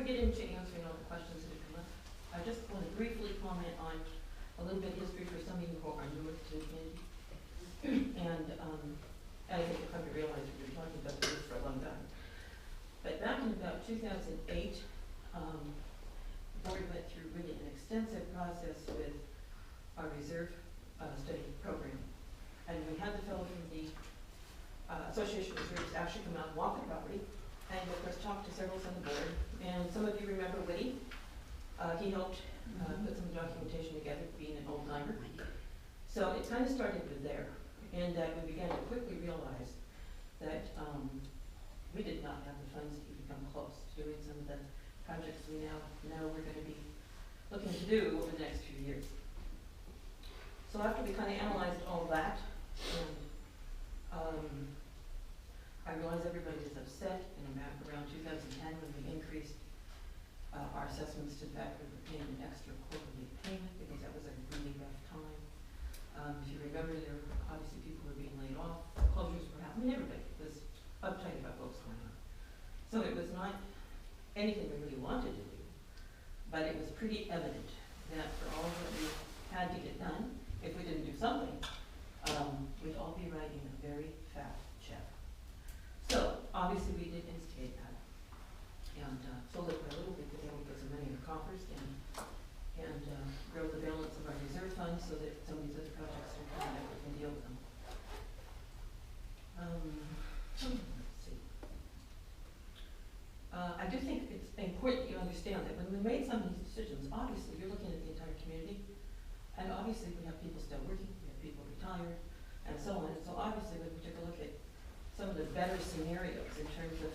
get into answering all the questions that have come up, I just want to briefly comment on a little bit of history for some of you who are newer to the community. And I think you'll come to realize we've been talking about this for a long time. But back in about 2008, the board went through really an extensive process with our reserve study program. And we had the fellow from the Association of Reserves actually come out and walk the property, and of course talk to several on the board. And some of you remember Whitty. He helped put some documentation together, being an old timer. So it kind of started with there, and we began to quickly realize that we did not have the funds to even come close to doing some of the projects we now know we're going to be looking to do over the next few years. So after we kind of analyzed all that, and I realize everybody is upset, and around 2010 when we increased our assessments to the fact that we were paying an extra quarterly payment because that was a really rough time. If you remember, there were obviously people were being laid off, closures were happening, everybody was uptight about what was going on. So it was not anything we really wanted to do, but it was pretty evident that for all that we had to get done, if we didn't do something, we'd all be writing a very fat check. So obviously we did instigate that, and so little by little we could able to put some money in our coffers and grow the balance of our reserve funds so that some of these other projects are coming up, we can deal with them. Let's see. I do think it's important that you understand that when we made some of these decisions, obviously you're looking at the entire community, and obviously we have people still working, we have people retired, and so on. And so obviously when we took a look at some of the better scenarios in terms of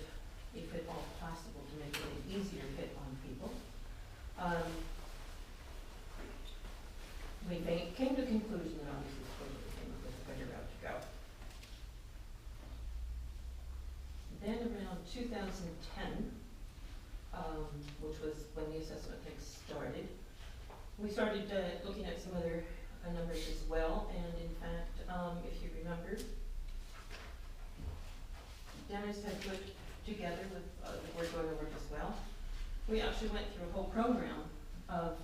if at all possible to make it an easier hit on people, we came to the conclusion that obviously we came up with a better route to go. Then around 2010, which was when the assessment thing started, we started looking at some other numbers as well, and in fact, if you remember, Dennis had put together with the board going over as well. We actually went through a whole program of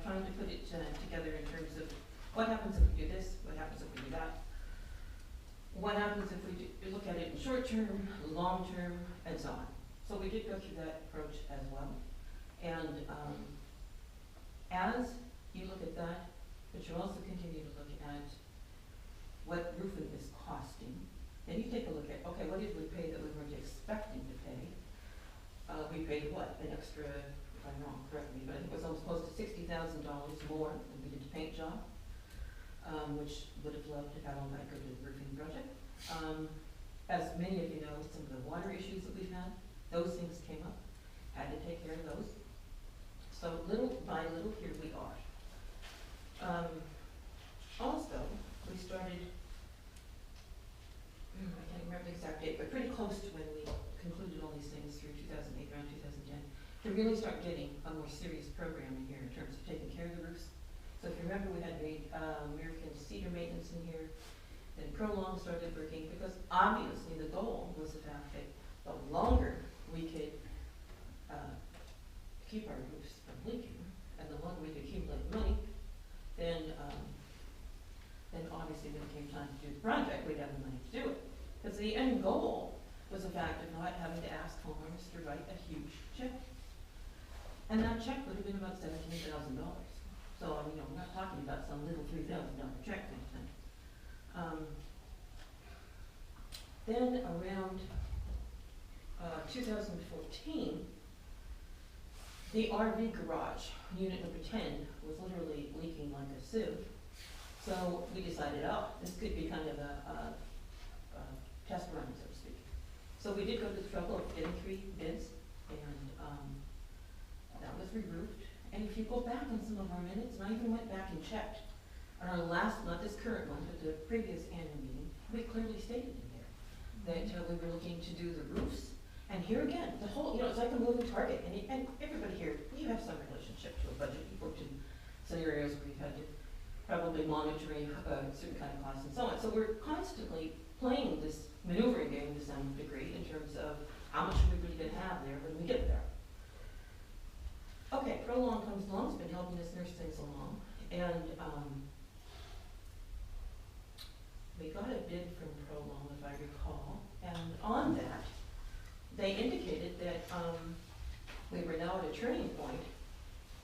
trying to put it together in terms of what happens if we do this, what happens if we do that, what happens if we look at it in short term, long term, and so on. So we did go through that approach as well. And as you look at that, but you also continue to look at what roofing is costing. Then you take a look at, okay, what did we pay that we weren't expecting to pay? We paid what? An extra, if I'm wrong, correct me, but I think it was almost close to $60,000 more than we did the paint job, which would have loved to have all that go to the roofing project. As many of you know, some of the water issues that we've had, those things came up, had to take care of those. So little by little, here we are. Also, we started, I can't remember the exact date, but pretty close to when we concluded all these things through 2008, around 2010, to really start getting a more serious program in here in terms of taking care of the roofs. So if you remember, we had made American Cedar Maintenance in here, then Prolong started working, because obviously the goal was the fact that the longer we could keep our roofs from leaking, and the longer we could accumulate money, then obviously when it came time to do the project, we'd have the money to do it. Because the end goal was the fact of not having to ask homeowners to write a huge check. And that check would have been about $17,000. So, you know, we're not talking about some little $3,000 check kind of thing. Then around 2014, the RV garage, unit number 10, was literally leaking like a sieve. So we decided, oh, this could be kind of a test run, so to speak. So we did go to the trouble of getting 3 bids, and that was re-roofed. And if you go back on some of our minutes, and I even went back and checked, on our last, not this current one, but the previous annual meeting, we clearly stated in there that we were looking to do the roofs. And here again, the whole, you know, it's like a moving target, and everybody here, you have some relationship to a budget. You've worked in scenarios where you've had to probably monitoring certain kind of costs and so on. So we're constantly playing this maneuvering game to some degree in terms of how much are we really going to have there when we get there. Prolong comes along, has been helping us nurse things along, and, we got a bid from Prolong, if I recall, and on that, they indicated that, we were now at a turning point,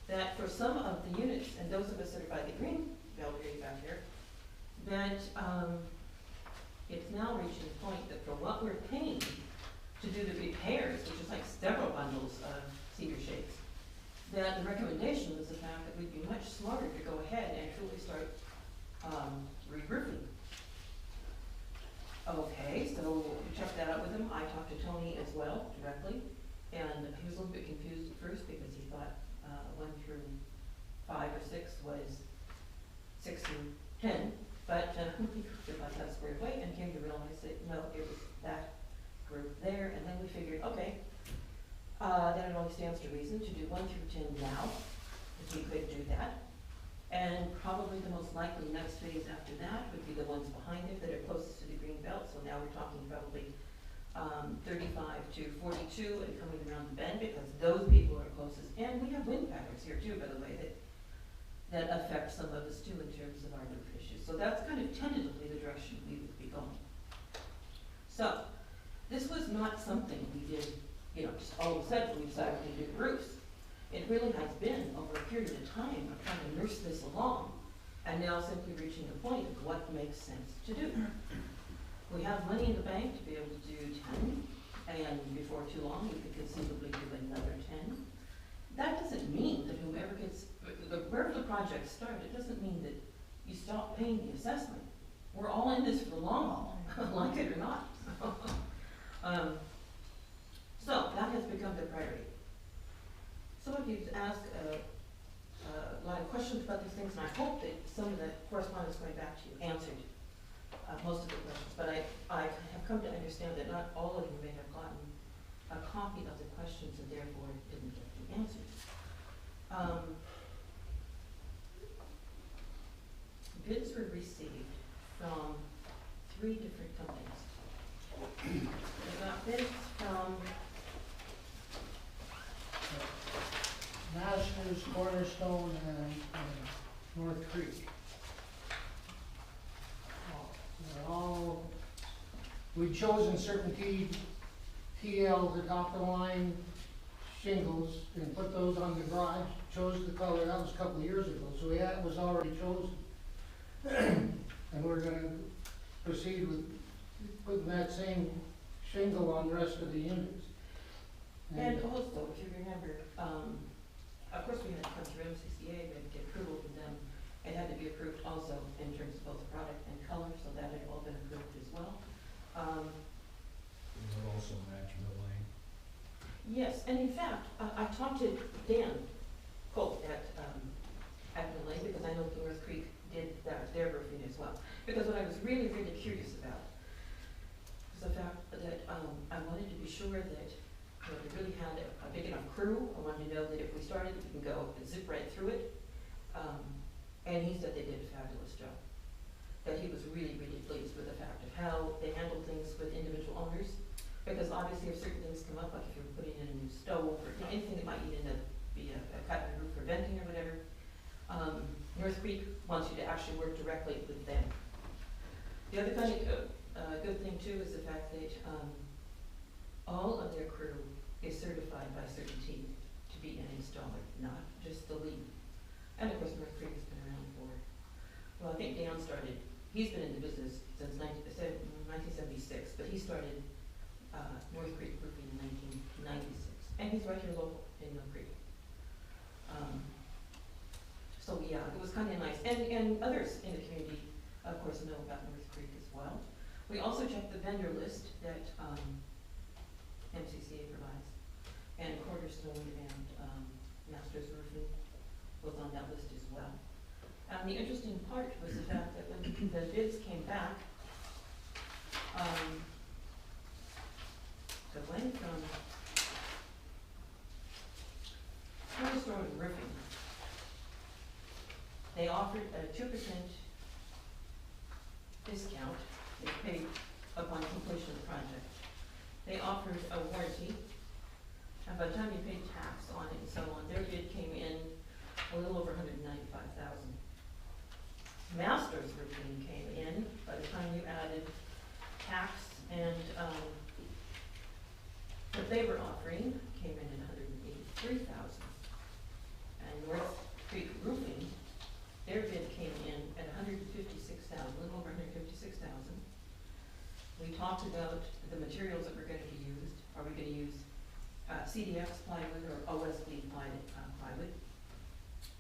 that for some of the units, and those of us that are by the green belt area back here, that, it's now reaching a point that for what we're paying to do the repairs, which is like several bundles of cedar shakes, that the recommendation was the fact that we'd be much smarter to go ahead and truly start, re-roofing. Okay, so we checked that out with him. I talked to Tony as well directly, and he was a little bit confused at first because he thought 1 through 5 or 6 was 6 through 10, but we got that squared away and came to realize that no, it was that group there, and then we figured, okay, then it only stands to reason to do 1 through 10 now, if we could do that. And probably the most likely next phase after that would be the ones behind it that are closest to the green belt. So now we're talking probably 35 to 42 and coming around the bend, because those people are closest. And we have wind patterns here too, by the way, that affect some of us too in terms of our roof issues. So that's kind of tentatively the direction we would be going. So this was not something we did, just all of a sudden we decided to do roofs. It really has been over a period of time of trying to nurse this along, and now simply reaching the point of what makes sense to do. We have money in the bank to be able to do 10, and before too long we could conceivably do another 10. That doesn't mean that whoever wherever the project started, it doesn't mean that you stop paying the assessment. We're all in this for the long haul, like it or not. So that has become the priority. Some of you asked a lot of questions about these things, and I hope that some of the correspondence going back to you answered most of the questions. But I have come to understand that not all of you may have gotten a copy of the questions and therefore didn't get the answers. Bids were received from 3 different companies. We got bids from Masters, Cornerstone, and North Creek. They're all, we've chosen certain TL, the top of the line shingles, and put those on the garage, chose the color, that was a couple of years ago, so that was already chosen. And we're gonna proceed with putting that same shingle on the rest of the units. And also, if you remember, of course we had to come through MCCA, we had to get approval from them. It had to be approved also in terms of both the product and color, so that had all been approved as well. Does it also match the lane? Yes, and in fact, I talked to Dan Colt at Mill Lane, because I know North Creek did their roofing as well. Because what I was really, really curious about was the fact that I wanted to be sure that we really had a big enough crew. I wanted to know that if we started, we can go and zip right through it. And he said they did a fabulous job. That he was really, really pleased with the fact of how they handled things with individual owners. Because obviously if certain things come up, like if you're putting in a new stove or anything that might need to be a cut in the roof or venting or whatever, North Creek wants you to actually work directly with them. The other kind of good thing too is the fact that all of their crew is certified by CertainTeed to be an installer, not just the lead. And of course, North Creek has been around for, well, I think Dan started, he's been in the business since 1976, but he started North Creek Roofing in 1996. And he's right here local in Mill Creek. So yeah, it was kind of nice. And others in the community, of course, know about North Creek as well. We also checked the vendor list that MCCA provides, and Cornerstone and Masters Roofing was on that list as well. And the interesting part was the fact that when the bids came back, the one from Cornerstone Roofing, they offered a 2% discount. They paid upon completion of the project. They offered a warranty, and by the time you paid tax on it and so on, their bid came in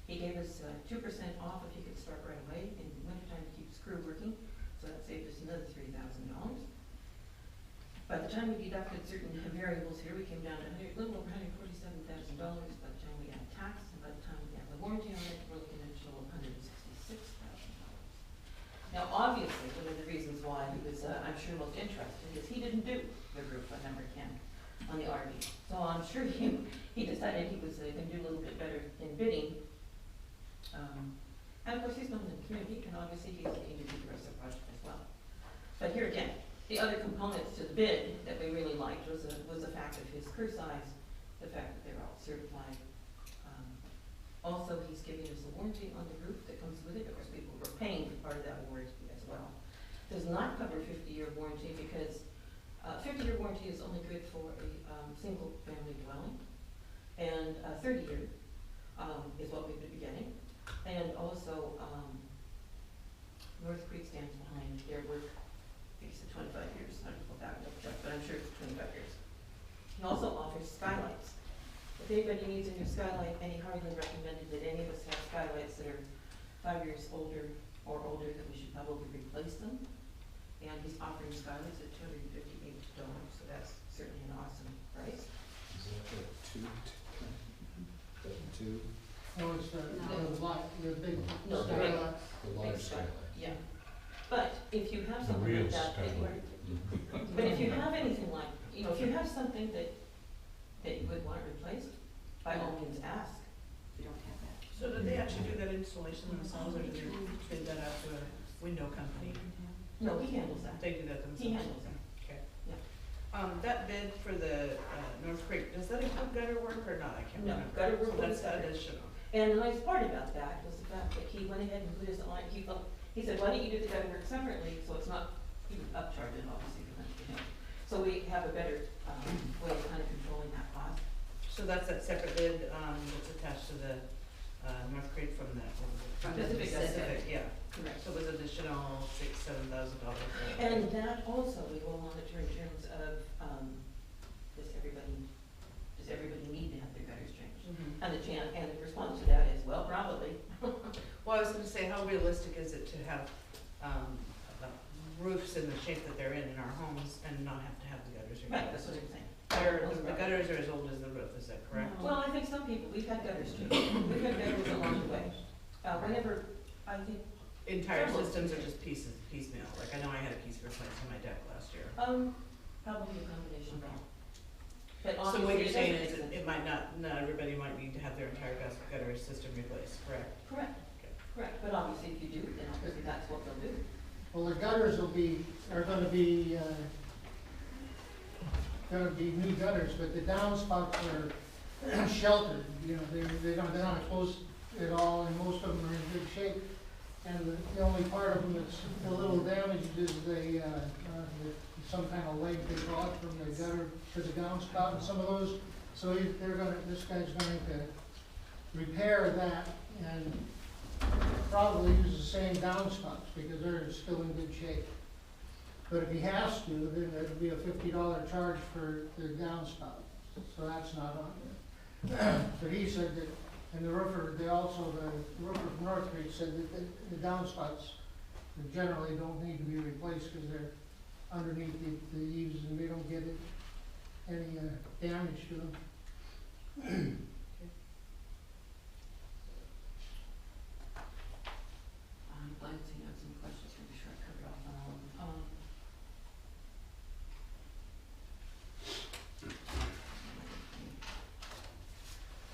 He gave us 2% off if he could start right away in wintertime to keep the screw working, so that saved us another $3,000. By the time we deducted certain variables here, we came down to a little over $147,000 by the time we got tax, and by the time we got the warranty on it, we're looking at a total of $166,000. Now, obviously, one of the reasons why he was, I'm sure, most interested is he didn't do the roof on number 10 on the RV. So I'm sure he decided he was going to do a little bit better in bidding. And of course, he's known in the community, and obviously he's looking to do the rest of the project as well. But here again, the other components to the bid that we really liked was the fact of his crew size, the fact that they're all certified. Also, he's giving us a warranty on the roof that comes with it. Of course, people were paying for part of that warranty as well. Does not cover 50-year warranty because 50-year warranty is only good for a single-family dwelling, and 30-year is what we've been getting. And also, North Creek stands behind their work. I think it's 25 years. I don't know that one, but I'm sure it's 25 years. He also offers skylights. If anybody needs a new skylight, Annie Harlan recommended that any of us have skylights that are 5 years older or older, that we should probably replace them. And he's offering skylights at $258, so that's certainly an awesome price. Is that the two? No, it's the big No, the big skylight. The large Big sky. skylight. Yeah. But if you have The something real like that, skylight. but if you have anything like, if you have something that you would want replaced, by all means ask. We don't have that. So do they actually do that installation themselves, or do they bid that out to a window company? No, he handles that. They do that themselves? He handles that. Okay. Yeah. That bid for the North Creek, does that include gutter work or not? I can't No, remember. gutter work So that's was separate. additional. And the nice part about that was the fact that he went ahead and put his line, he said, why don't you do the gutter work separately, so it's not, he would upcharge it, obviously, for him. So we have a better way of kind of controlling that cost. So that's that separate bid that's attached to the North Creek from that, what was it? From Pacific Gas. Yeah. Correct. So it was additional $6,000-7,000. And that also we will monitor in terms of, does everybody need to have their gutters changed? Mhm. And the response to that is, well, probably. Well, I was gonna say, how realistic is it to have roofs in the shape that they're in our homes and not have to have the gutters Right, replaced? that's what I'm saying. The gutters are as old as the roof, is that correct? Well, I think some people, we've had gutters changed, we've had gutters along the way. Whenever, I think, Entire Several. systems are just piecemeal, like I know I had a piece replaced on my deck last year. probably a combination of all. But So what obviously, you're saying it is doesn't make it might not everybody might need to have their entire gutter system replaced, correct? sense. Correct, Okay. correct, but obviously if you do, then obviously that's what they'll do. Well, the gutters are gonna be new gutters, but the downspouts are sheltered, they're not exposed at all, and most of them are in good shape. And the only part of them that's a little damaged is some kind of leg they brought from the gutter to the downspout, and some of those, so this guy's going to repair that and probably use the same downspouts, because they're still in good shape. But if he has to, then there'd be a $50 charge for the downspout, so that's not on there. But he said that, and the roofer from North Creek said that the downspouts generally don't need to be replaced because they're underneath the eaves and we don't get any damage to them. I'm glancing at some questions, to be sure I covered off on all of them.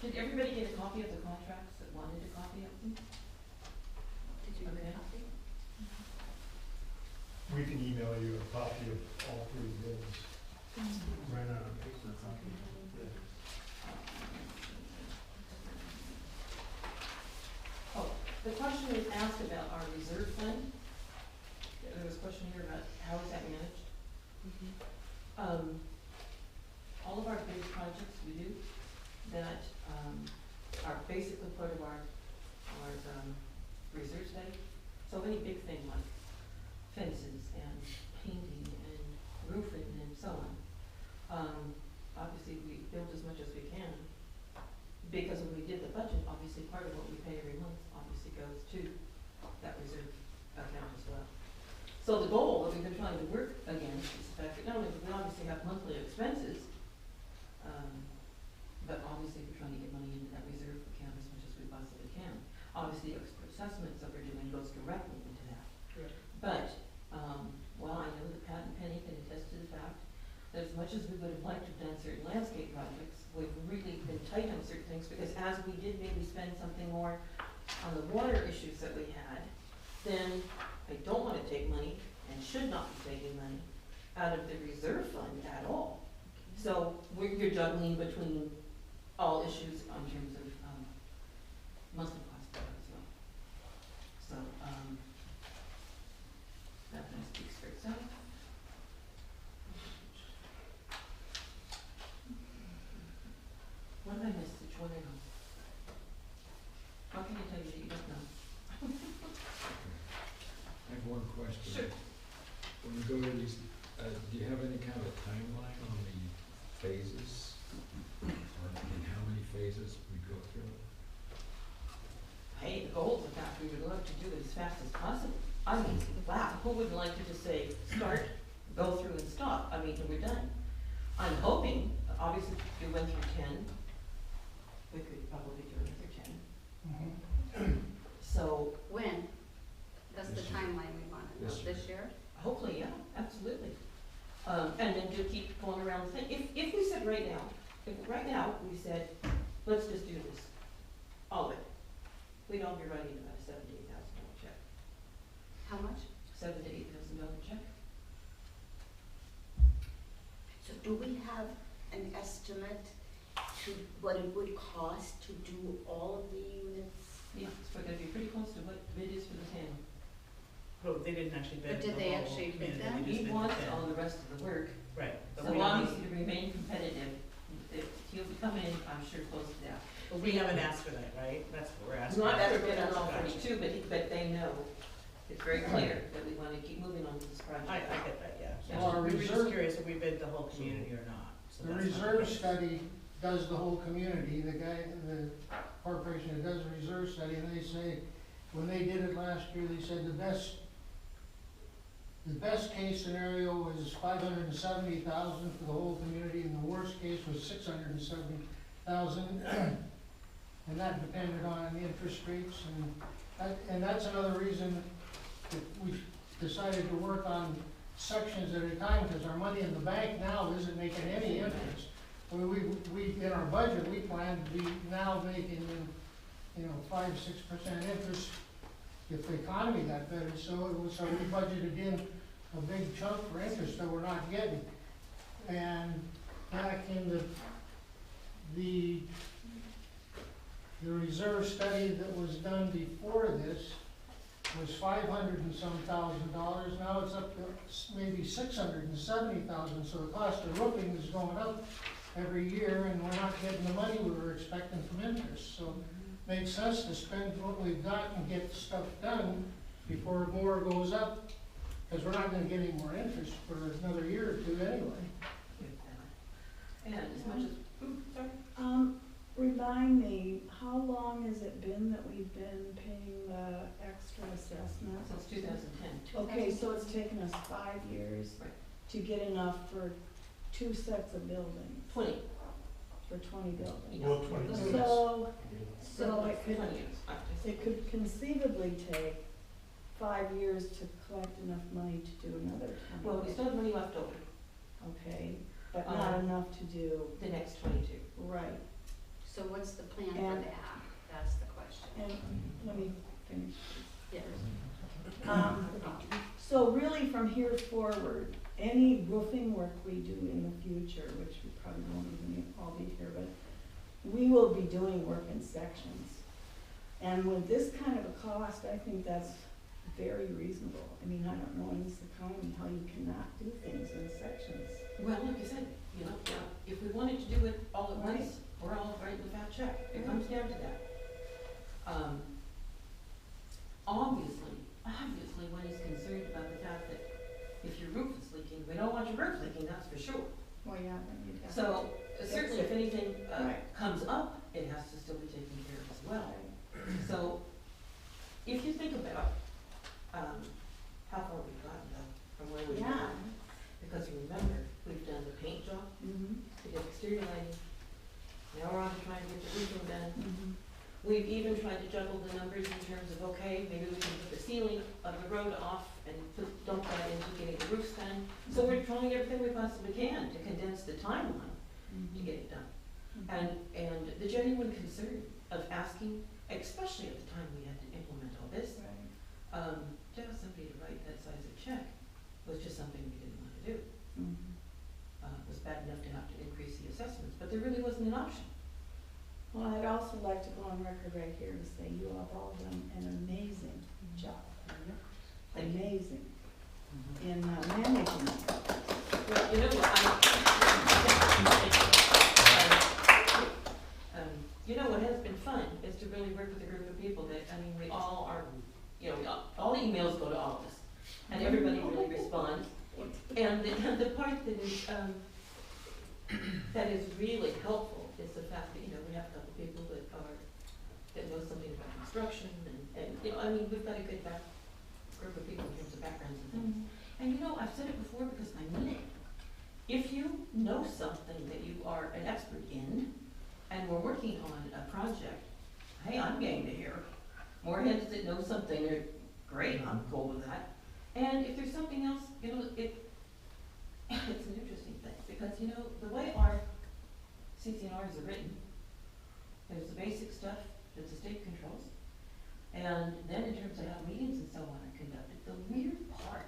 Did everybody get a copy of the contracts that wanted a copy of them? Did you Okay. get a copy? We can email you a copy of all three bills. Right on. Oh, the question was asked about our reserve fund. There was a question here about how is that managed? All of our big projects we do that are basically part of our reserve study. So any big thing like fences and painting and roofing and so on. Obviously, we build as much as we can, because when we did the budget, obviously part of what we pay every So the goal that we've been trying to work against is the fact that not only do we obviously have monthly expenses, but obviously we're trying to get money into that reserve account as much as we possibly can. Obviously, expert assessments that we're doing goes directly into that. Correct. But, while I know that Pat and Penny can attest to the fact that as much as we would have liked to have done certain landscape projects, we've really been tight on certain things, because as we did maybe spend something more on the water issues that we had, then I don't wanna take money, and should not be taking money, out of the reserve fund at all. So, you're juggling between all issues in terms of, monthly cost there as well. So, that kind of speaks for itself. What did I miss that you wanna know? How can I tell you that you don't know? I have one question. Sure. When you go to these, do you have any kind of a timeline on the phases? Or in how many phases we go through? Hey, the goal of that, we would love to do it as fast as possible. I mean, wow, who wouldn't like to just say, start, go through and stop? I mean, and we're done. I'm hoping, obviously, if we went through 10, we could probably do another 10. So, When? That's the This year. timeline we want to know. This year. This year? hopefully, yeah, absolutely. And then just keep going around the thing. If we said right now, if right now we said, let's just do this, all of it, we'd all be writing about a $7,000 to $8,000 check. How much? $7,000 to $8,000 check. So do we have an estimate to what it would cost to do all of the units? Yeah, it's gonna be pretty close to what the bid is for the town. Oh, they didn't actually bid But the did they whole actually bid community, that? they just He bid the wants 10. all the rest of the work, Right, but so we long as haven't, he remain competitive, he'll be coming in, I'm sure, close to that. but we haven't asked for that, right? That's what we're It's asking. not That's for bid on all Gotcha. 32, but they know, it's very clear that we wanna keep moving on with this project. I get that, yeah. Yeah. Well, our We were just reserve- curious if we bid the whole community or not, so The that's not reserve case. study does the whole community, the corporation that does the reserve study, and they say, when they did it last year, they said the best case scenario was $570,000 for the whole community, and the worst case was $670,000. And that depended on the interest rates, and that's another reason that we decided to work on sections at a time, because our money in the bank now isn't making any interest. We, in our budget, we plan to be now making, 5-6% interest if the economy got better, so we budgeted in a big chunk for interest that we're not getting. And back in the reserve study that was done before this was $500 and some thousand, now it's up to maybe $670,000, so the cost of roofing is going up every year, and we're not getting the money we were expecting from interest, so it makes sense to spend what we've got and get stuff done before more goes up, because we're not gonna get any more interest for another year or two anyway. With that. And as much as, sorry? Remind me, how long has it been that we've been paying the extra assessment? Since 2010. Okay, so it's taken us 5 years Right. to get enough for 2 sets of buildings, 20. for 20 buildings. Yeah. Well, 20 units. So it could, 20 years. it could conceivably take 5 years to collect enough money to do another 20. Well, we still have money left over, Okay, but not enough to do, the next 22. right. So what's the plan for And- that? That's the question. And let me finish. Yes. So really from here forward, any roofing work we do in the future, which we probably won't even all be here, but we will be doing work in sections. And with this kind of a cost, I think that's very reasonable. I mean, I don't know in this economy how you cannot do things in sections. Well, like I said, if we wanted to do it all at once, we're all writing the fat check. It comes down to that. Obviously, one is concerned about the fact that if your roof is leaking, we don't want your roof leaking, that's for sure. Well, yeah, then you'd have. So certainly if anything Right. comes up, it has to still be taken care of as well. So if you think about how far we've gotten, though, juggle the numbers in terms of, okay, maybe we can put the ceiling of the road off and dump that into getting the roofs done. So we're trying everything we possibly can to condense the timeline to get it done. And the genuine concern of asking, especially at the time we had to implement all this, to have somebody to write that size of check was just something we didn't want to do. It was bad enough to have to increase the assessments, but there really wasn't an option. Well, I'd also like to go on record right here to say you have all done an amazing job. Thank you. Amazing in managing it. Well, you know what, you know what has been fun is to really work with a group of people that, I mean, we all are, you know, all the emails go to all of us, and everybody really responds. And the part that is really helpful is the fact that, you know, we have a couple people that know something about construction, and, you know, I mean, we've got a good group of people in terms of backgrounds and things. And you know, I've said it before because I mean it. If you know something that you are an expert in, and we're working on a project, hey, I'm game to hear. More heads that know something are great, I'm cool with that. And if there's something else, you know, it's an interesting thing, because, you know, the way our CCNRs are written, there's the basic stuff that the state controls, and then in terms of how meetings and so on are conducted, the weird part,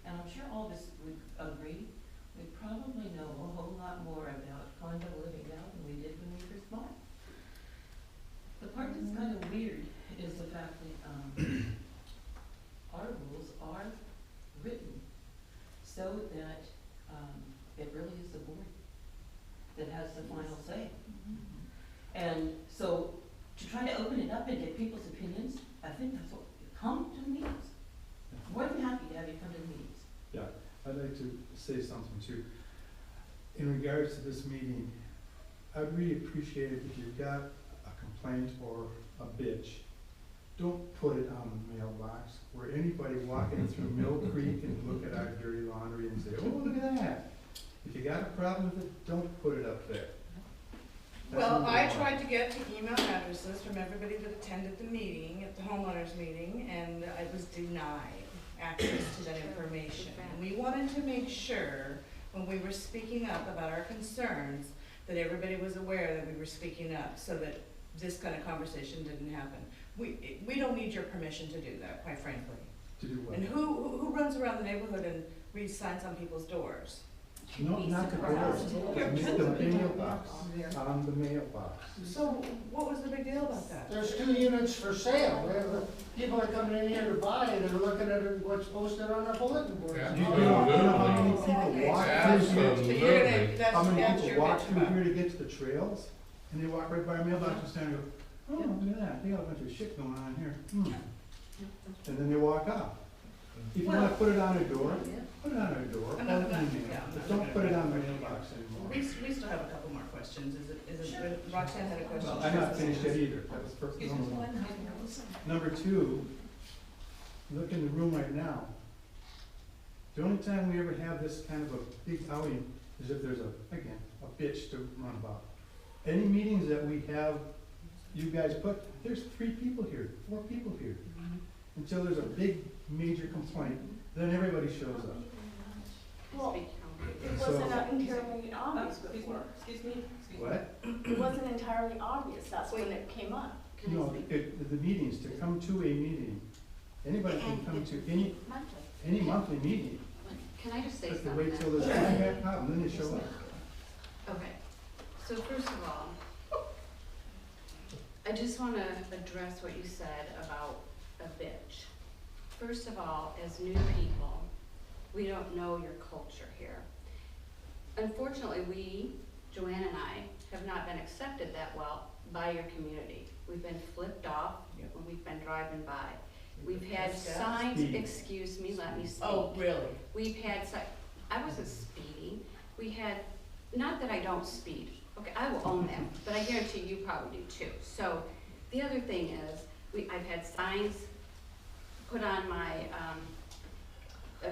and I'm sure all of us would agree, we probably know a whole lot more about condo living now than we did when we first bought. The part that's kind of weird is the fact that our rules are written so that it really is the board that has the final say. And so to try to open it up and get people's opinions, I think that's what, come to the meetings. More than happy to have you come to the meetings. I'd like to say something too. In regards to this meeting, I'd really appreciate it if you've got a complaint or a bitch, don't put it on the mailbox where anybody walking through Mill Creek can look at our dirty laundry and say, oh, look at that. If you got a problem with it, don't put it up there. That's Well, number I one. tried to get the email addresses from everybody that attended the meeting, at the homeowners meeting, and I was denied access to that information. And we wanted to make sure, when we were speaking up about our concerns, that everybody was aware that we were speaking up, so that this kind of conversation didn't happen. We don't need your permission to do that, quite frankly. To do what? And who runs around the neighborhood and reads signs on people's doors? No, not the doors, the mailbox, on the mailbox. So what was the big deal about that? There's 2 units for sale. People are coming in here to buy, they're looking at what's posted on our bulletin board. Do you know how many people walk through here? So you're gonna, How many that's people your walk bitch through about. here to get to the trails, and they walk right by our mailbox and stand and go, oh, look at that, they got a bunch of shit going on here. And then they walk off. If you wanna put it on a door, put it on a door, I'm or not- an email, yeah, but I'm don't not put it gonna- on the mailbox anymore. We still have a couple more questions. Is it, Roxanne had a question? Well, I'm not finished yet either, that was first, Excuse me, number one. one. Number two, look in the room right now. The only time we ever have this kind of a big outing is if there's again, a bitch to run about. Any meetings that we have, you guys put, there's 3 people here, 4 people here. Until there's a big, major complaint, then everybody shows up. Well, It So- wasn't entirely obvious Excuse me, before. excuse me, excuse me. What? It wasn't entirely obvious, that's when it came up. can I No, speak? the meetings, to come to a meeting, anybody can come to any monthly meeting, Can I just say but they something? wait till there's a bad problem, then they show up. Okay, so first of all, I just want to address what you said about a bitch. First of all, as new people, we don't know your culture here. Unfortunately, we, Joanne and I, have not been accepted that well by your community. We've been flipped off when we've been driving by. We've had signs, Speed. excuse me, let me speak. Oh, really? We've had, I wasn't speeding, we had, not that I don't speed, okay, I will own that, but I guarantee you probably do too. So, the other thing is, I've had signs put on my,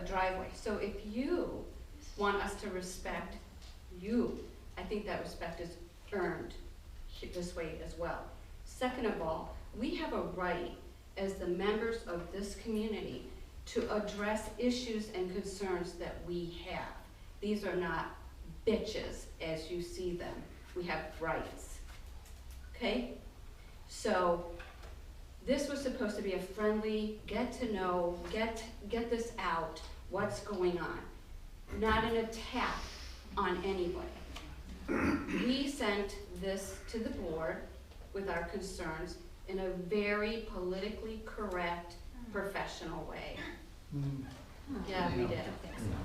driveway. So if you want us to respect you, I think that respect is earned this way as well. Second of all, We have a right as the members of this community to address issues and concerns that we have. These are not bitches as you see them. We have rights, okay? So this was supposed to be a friendly, get to know, get this out, what's going on, not an attack on anybody. We sent this to the board with our concerns in a very politically correct, professional way. Yeah, we did.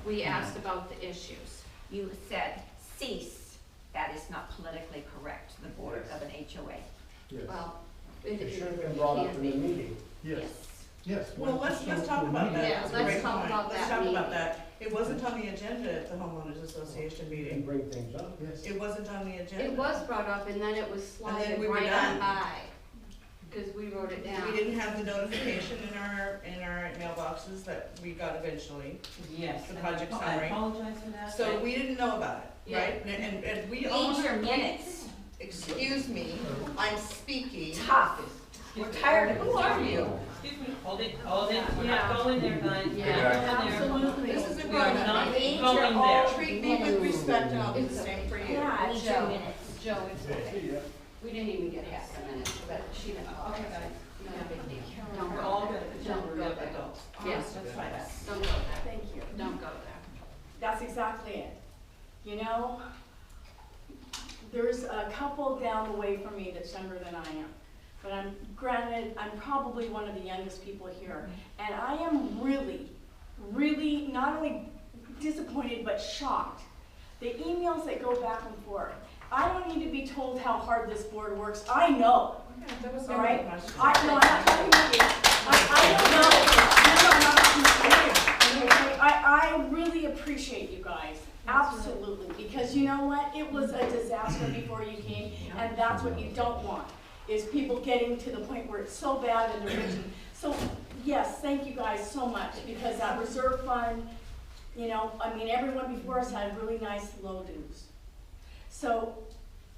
We asked about the issues. You said cease, that is not politically correct to the board of an HOA. Yes, Well, It should have been brought up in the meeting. yes, yes. Well, let's talk about that. Yeah, That's a let's great talk point. about Let's that talk about meeting. that. It wasn't on the agenda at the homeowners association And meeting. bring things up. Yes. It wasn't on the agenda. It was brought up and then it was And then slided we were right done. on by, because we wrote it down. We didn't have the notification in our mailboxes that we got eventually. Yes. The and project I summary. apologize for that. So we didn't know about it, Yeah. right? And we Read own. your minutes. Excuse me, I'm speaking. Tough. We're tired of, who are you? Excuse me, hold it, we're Yeah. not going there, guys. We're Yeah. not going there. Absolutely. This is a We are grown-up not meeting. going there. Treat me with respect and I'll do the same for you. Yeah, read your Joe. minutes. Joe, it's okay. We didn't even get half a minute, but she didn't. Okay, guys. No big deal. Don't We're go all there. good, Don't we're go good there. adults. Yes, That's fine. don't go there. Thank you. Don't go there. That's exactly it. You know, there's a couple down the way from me that's younger than I am. But I'm probably one of the youngest people here. And I am really, really not only disappointed, but shocked. The emails that go back and forth. I don't need to be told how hard this board works. I know. Okay, that was All my right. question. I'm not talking about you. I don't know. I really appreciate you guys, absolutely, because you know what? It was a disaster before you came, and that's what you don't want, is people getting to the point where it's so bad and they're raging. So, yes, thank you guys so much, because that reserve fund, you know, I mean, everyone before us had really nice low dues. So,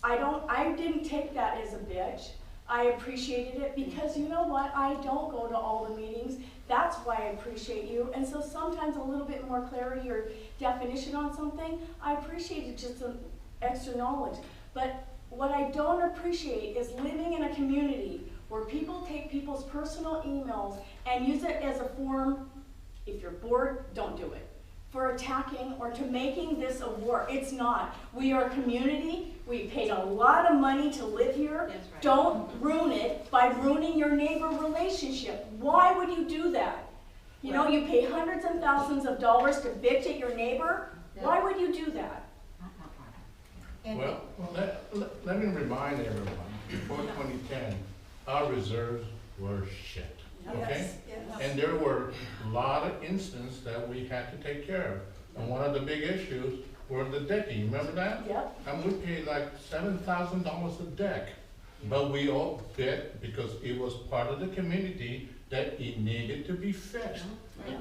I didn't take that as a bitch. I appreciated it because you know what? I don't go to all the meetings. That's why I appreciate you. And so sometimes a little bit more clarity or definition on something, I appreciate just some extra knowledge. But what I don't appreciate is living in a community where people take people's personal emails and use it as a form, if you're bored, don't do it, for attacking or to making this a war. It's not. We are a community. We paid a lot of money to live here. That's right. Don't ruin it by ruining your neighbor relationship. Why would you do that? You know, you pay hundreds and thousands of dollars to bitch at your neighbor. Why would you do that? Well, let me remind everyone, before 2010, our reserves were shit, okay? And there were a lot of instances that we had to take care of. And one of the big issues were the decking, remember that? Yep. And we paid like $7,000 a deck. But we all bid because it was part of the community that it needed to be fixed.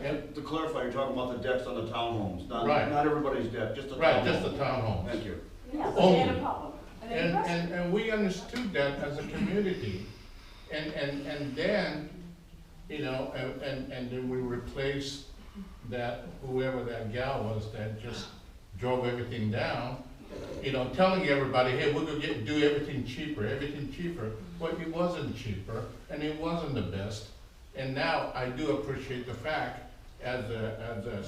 And to clarify, you're talking about the decks on the townhomes, Right. not everybody's deck, just the townhomes. Right, just the townhomes. Thank you. Yeah, they had a Only. problem. And they pressed it. And we understood that as a community. And then, you know, and then we replaced that, whoever that gal was that just drove everything down, you know, telling everybody, hey, we're gonna do everything cheaper. But it wasn't cheaper, and it wasn't the best. And now I do appreciate the fact, as a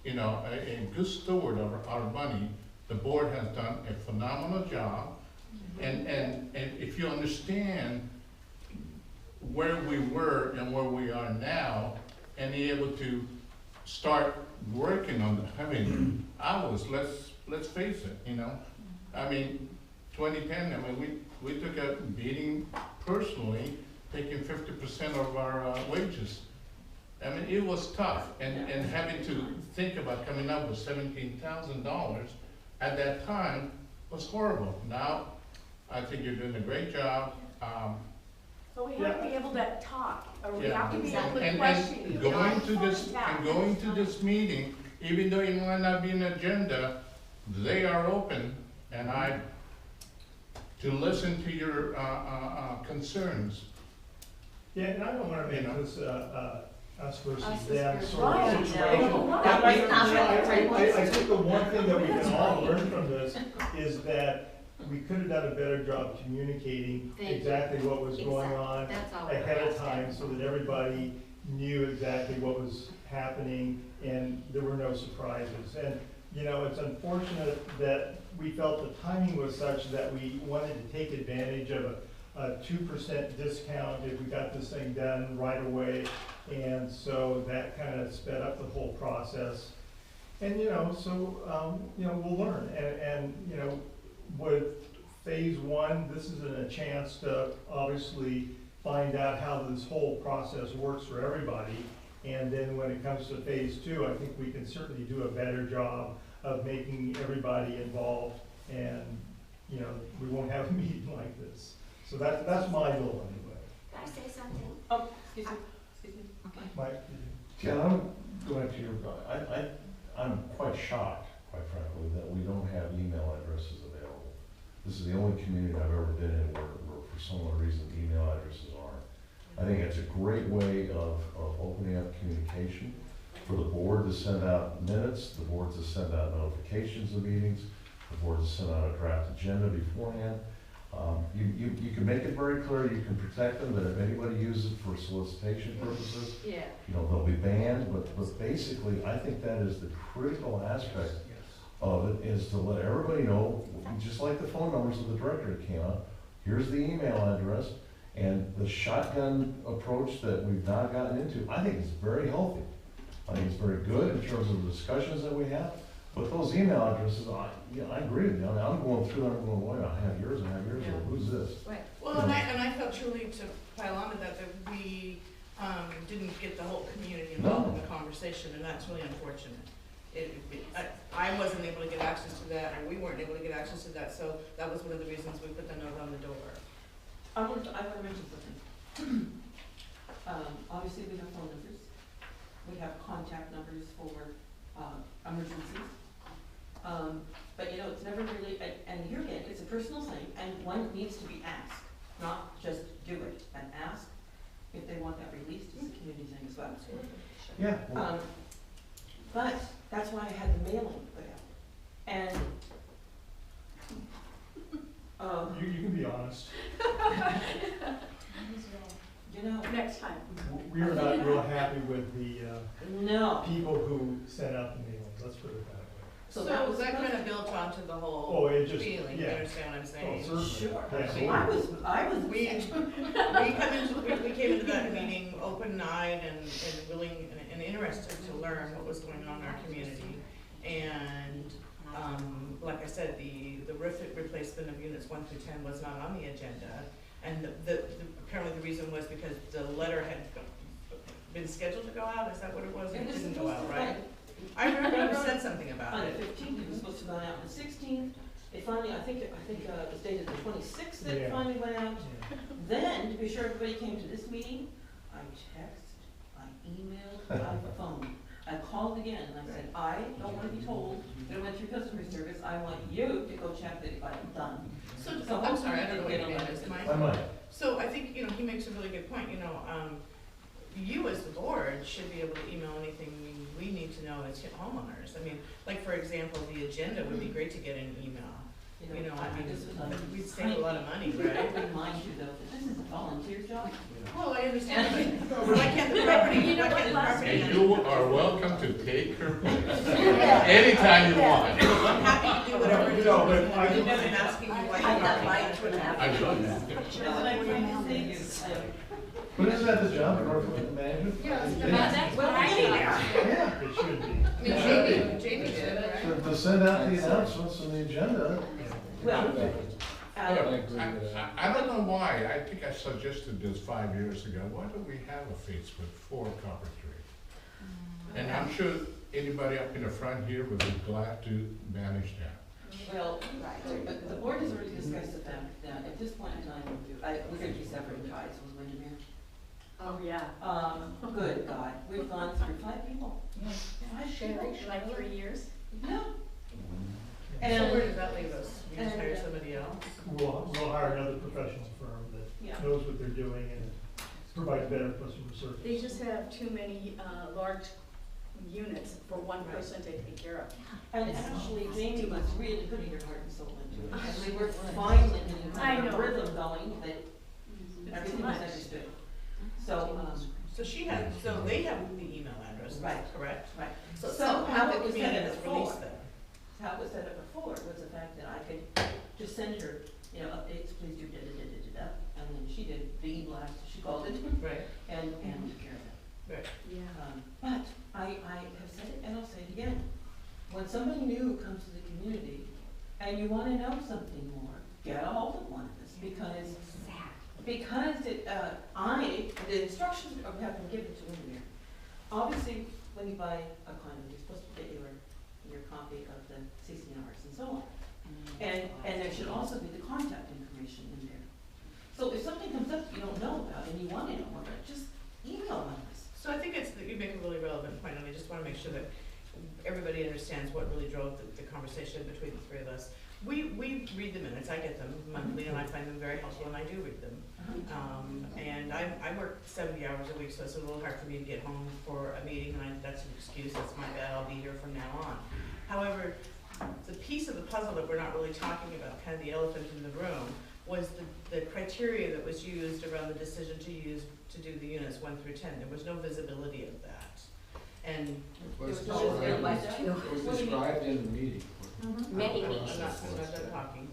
you know, a good steward of our money, the board has done a phenomenal job. And if you understand where we were and where we are now, and be able to start working on it. I mean, let's face it, you know. I mean, 2010, I mean, we took a beating personally, taking 50% of our wages. I mean, it was tough, and having to think about coming up with $17,000 at that time was horrible. Now, I think you're doing a great job. So we have to be able to talk, or we Yeah. have to be able to And question you. going to Not this, attack. and going to this meeting, even though it might not be an agenda, they are open, to listen to your concerns. Yeah, and I don't wanna make this, us versus Us them versus sort of right. situation. No. But That was not I think the one thing that we can all learn from this is that we could have done a better job communicating Thank you. exactly what was going on That's all we're ahead of asking. time, so that everybody knew exactly what was happening and there were no surprises. And, you know, it's unfortunate that we felt the timing was such that we wanted to take advantage of a 2% discount if we got this thing done right away. And so that kind of sped up the whole process. And, you know, so, you know, we'll learn. And, you know, with phase one, this is a chance to obviously find out how this whole process works for everybody. And then when it comes to phase two, I think we can certainly do a better job of making everybody involved. And, you know, we won't have a meeting like this. So that's my goal anyway. Can I say something? Oh, excuse me. Okay. Mike? Yeah, I'm going to your, I'm quite shocked, quite frankly, that we don't have email addresses available. This is the only community I've ever been in where for some reason email addresses aren't. I think it's a great way of opening up communication for the board to send out minutes, the board to send out notifications of meetings, the board to send out a draft agenda beforehand. You can make it very clear, you can protect them, that if anybody uses it for solicitation purposes, Yeah. you know, they'll be banned, but basically, I think that is the critical aspect of it, is to let everybody know, just like the phone numbers of the director that came out, here's the email address, and the shotgun approach that we've now gotten into, I think is very healthy. I think it's very good in terms of the discussions that we have, but those email addresses, I agree with you. I mean, I'm going through and I'm going, wait, I have yours, well, who's this? Right. Well, and I felt truly to pile on to that we didn't get the whole community involved in the conversation, and that's really unfortunate. I wasn't able to get access to that, or we weren't able to get access to that, so that was one of the reasons we put the note on the door. I want to mention something. Obviously, we have phone numbers. We have contact numbers for emergencies. But you know, it's never really, and here again, it's a personal thing, and one needs to be asked, not just do it, and ask if they want that released. It's a community thing as well. Yeah. But that's why I had the mailing put out. And You can be honest. you know, Next time. We were not real happy with the no. people who sent out the mailings, let's put it that way. So that was that kind supposed of built onto the whole Oh, it just, feeling, you yeah. understand what I'm saying? Oh, certainly. Sure. Yeah. I was. We came into that meeting open-eyed and willing and interested to learn what was going on in our community. And, like I said, the roof replacement of units 1 through 10 was not on the agenda. And apparently the reason was because the letter had been scheduled to go out, is that what it was? It was didn't go supposed out, to, right? I remember you said something about On the it. 15th, it was supposed to go out on the 16th. It finally, I think it was dated the 26th that it Yeah. finally went out. Yeah. Then, to be sure everybody came to this meeting, I texted, I emailed, I phoned. I called again and I said, I don't want to be told that it went through customer service. I want you to go check that it got done. So, I'm sorry, I don't know what your name is, Mike. I might. So I think, you know, he makes a really good point, you know, you as the board should be able to email anything we need to know as homeowners. I mean, like, for example, the agenda would be great to get an email. You know, I mean, this was like, we'd save a lot of money, right? I remind you though, that this is a volunteer job. Well, I understand, but why can't the property, You know why what, can't the last property? And you are welcome to take her place anytime you want. I'm happy to do whatever it is. No, but I- I'm not asking you why. I got right to an I know. That's what I'm trying to say. But isn't that the job of the manager? That's Well, what I anyway. Yeah, it should be. I mean, Jamie did, right? To send out the announcements and the agenda. Well, I don't know why, I think I suggested this 5 years ago, why don't we have a Facebook for Coppertree? And I'm sure anybody up in the front here would be glad to manage that. well, but the board has already discussed the fact that at this point in time, we're going to be severing ties with Windermere. Oh, yeah. Good God, we've gone through 5 people. 5 people. Like 3 years? Yeah. So where does that leave us? You just hire somebody else? We'll hire another professional firm Yeah. that knows what they're doing and provide better customer service. They just have too many, large units for one person to take care of. And actually, Jamie was really putting her heart and soul into it, and we were finally getting I kind of a know. rhythm going that everything was understood. So, So she had, so they have the email address, Right. correct? right. So So how somehow it the was set community up has before, released them. how it was set up before was the fact that I could just send her, you know, updates, please do da-da-da-da-da-da, and then she did the e-blast, she called it, Right. and took care of it. Right. Yeah. But I have said it and I'll say it again. When somebody new comes to the community and you wanna know something more, get a hold of one of us because the instructions have been given to me here. Obviously, when you buy a condo, you're supposed to get your copy of the CCNRs and so on. And there should also be the contact information in there. So if something comes up you don't know about and you wanna know more about it, just email one of us. So I think you make a really relevant point, and I just wanna make sure that everybody understands what really drove the conversation between the three of us. We read the minutes, I get them monthly, and I find them very helpful, and I do read them. And I work 70 hours a week, so it's a little hard for me to get home for a meeting, and that's an excuse, that's my bad, I'll be here from now on. However, the piece of the puzzle that we're not really talking about, kind of the elephant in the room, was the criteria that was used around the decision to do the units 1 through 10. There was no visibility of that. And It was There was no described, visibility. it was described in the meeting. Many I'm meetings. not done talking.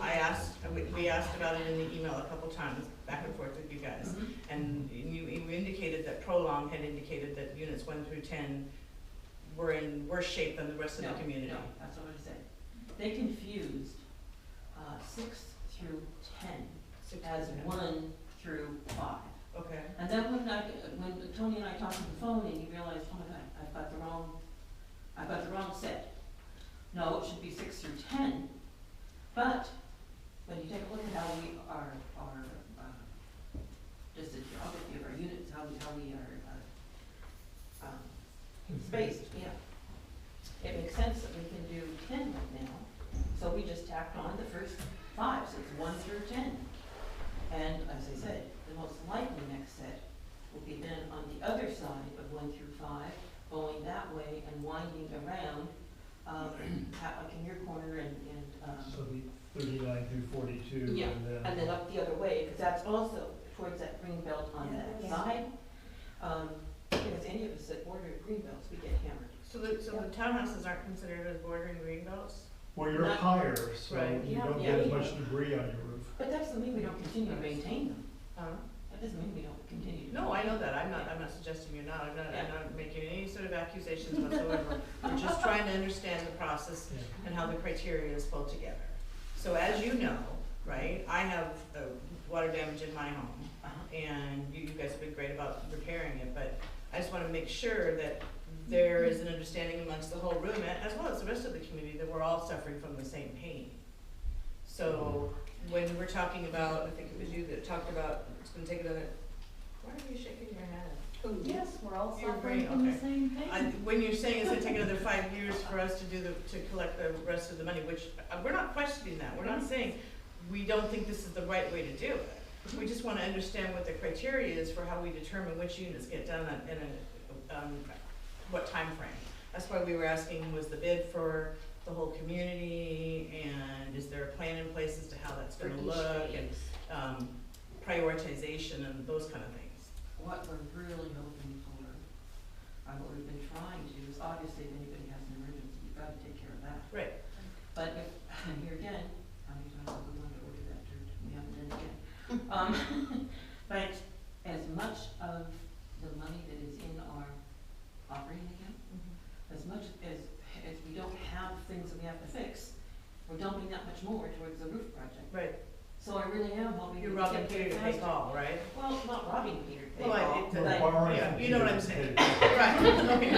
I asked, we asked about it in the email a couple times, back and forth with you guys. And you indicated that Prolong had indicated that units 1 through 10 were in worse shape than the rest of the community. No, that's not what I said. They confused 6 through 10 as 1 through 5. Okay. And then when Tony and I talked on the phone and he realized, oh my God, I've got the wrong set. No, it should be 6 through 10. But when you take a look at how we are just the geography of our units, how we are spaced, yeah. It makes sense that we can do 10 right now. So we just tacked on the first 5, so it's 1 through 10. And as I said, the most likely next set will be then on the other side of 1 through 5, going that way and winding around, like in your corner and So the 39 through 42, yeah, and then. up the other way, because that's also towards that green belt on that side. Because any of us that border green belts, we get hammered. So the townhouses aren't considered as bordering green belts? Well, you're Not- higher, so Right. you Yeah. don't Yeah. get as much debris on your roof. But that doesn't mean we don't continue to maintain them. Huh? That doesn't mean we don't continue to. No, I know that, I'm not suggesting you're not, I'm not making any sort of accusations whatsoever. We're just trying to understand the process Yeah. and how the criteria is pulled together. So as you know, right, I have water damage in my home, and you guys have been great about repairing it, but I just wanna make sure that there is an understanding amongst the whole room, as well as the rest of the community, that we're all suffering from the same pain. So, when we're talking about, I think it was you that talked about, it's gonna take another, why are you shaking your head? Yes, we're all Your suffering brain, from the okay. same pain. When you're saying it's gonna take another 5 years for us to collect the rest of the money, which, we're not questioning that, we're not saying we don't think this is the right way to do it. We just wanna understand what the criteria is for how we determine which units get done in what time frame. That's why we were asking, was the bid for the whole community, and is there a plan in place as to how that's gonna look, and prioritization and those kind of things. What we're really hoping for, what we've been trying to do is obviously if anybody has an emergency, you've got to take care of that. Right. But if, and here again, how many times have we wanted to order that dirt? We haven't done it yet. But as much of the money that is in our operating account, as much as we don't have things that we have to fix, we're dumping that much more towards the roof project. Right. So I really am hoping. You're we robbing can get Peter to faster. pay Paul, right? Well, not robbing Peter to pay Well, Paul, it's We're but borrowing yeah, from you know what Peter I'm to saying. pay. Right, okay.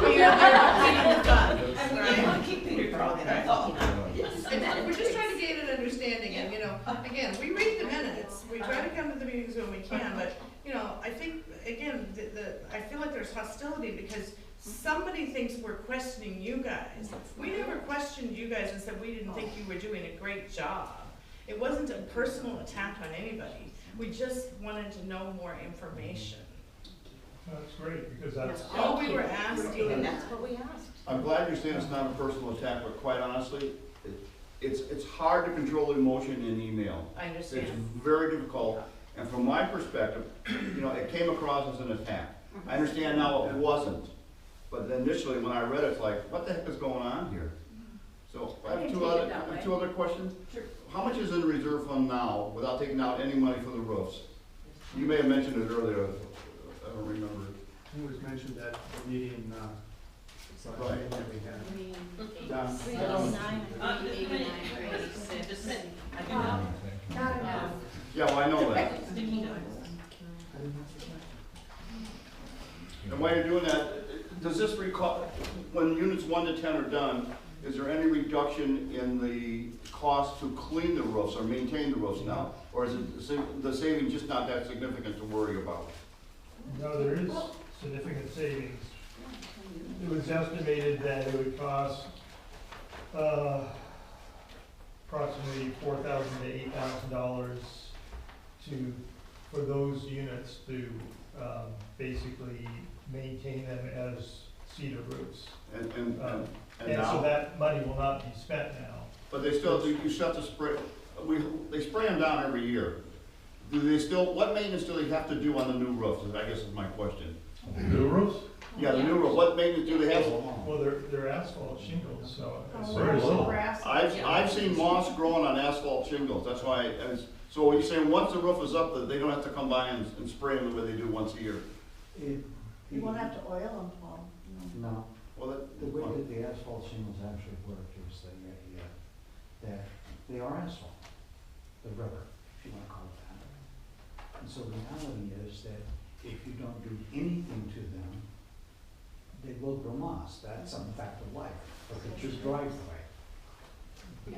But you're not done, and we right? want to keep Peter talking, that's all. And we're just trying to gain an understanding, and, you know, again, we read the minutes, we try to come to the meetings when we can, but, you know, I think, again, I feel like there's hostility because somebody thinks we're questioning you guys. We never questioned you guys and said we didn't think you were doing a great job. It wasn't a personal attack on anybody. We just wanted to know more information. That's great, because that's, All we were asking. And that's what we asked. I'm glad you're saying it's not a personal attack, but quite honestly, it's hard to control emotion in email. I It's understand. very difficult, and from my perspective, it came across as an attack. I understand now it wasn't, but initially when I read it, it's like, what the heck is going on here? So I I have can two take it other, that way. two other questions. Sure. How much is in the reserve fund now, without taking out any money for the roofs? You may have mentioned it earlier, I don't remember. It was mentioned at the meeting, Right. that we had. Don? 309, Just a minute. 389, Just a minute. I do Um, know. Not enough. Yeah, well, I know that. Sticky notes. And while you're doing that, does this recall, when units 1 to 10 are done, is there any reduction in the cost to clean the roofs or maintain the roofs now? Or is it, the savings just not that significant to worry about? no, there is significant savings. It was estimated that it would cost, approximately $4,000 to $8,000 for those units to, basically maintain them as cedar roofs. And And so now, that money will not be spent now. but they still, you still have to spray, they spray them down every year. Do they still, what maintenance do they have to do on the new roofs, I guess is my question. New roofs? Yeah, the new roof, what maintenance do they have? Well, they're asphalt shingles, so. it's Very little. I've seen moss growing on asphalt shingles, that's why, so you're saying once the roof is up, that they don't have to come by and spray them the way they do once a year? You won't have to oil them, Paul. No. No, Well, that, the way that the asphalt shingles actually work is that they are asphalt, the rubber, if you wanna call it that. And so the reality is that if you don't do anything to them, they will grow moss. That's a fact of life. Look at your driveway, Yeah.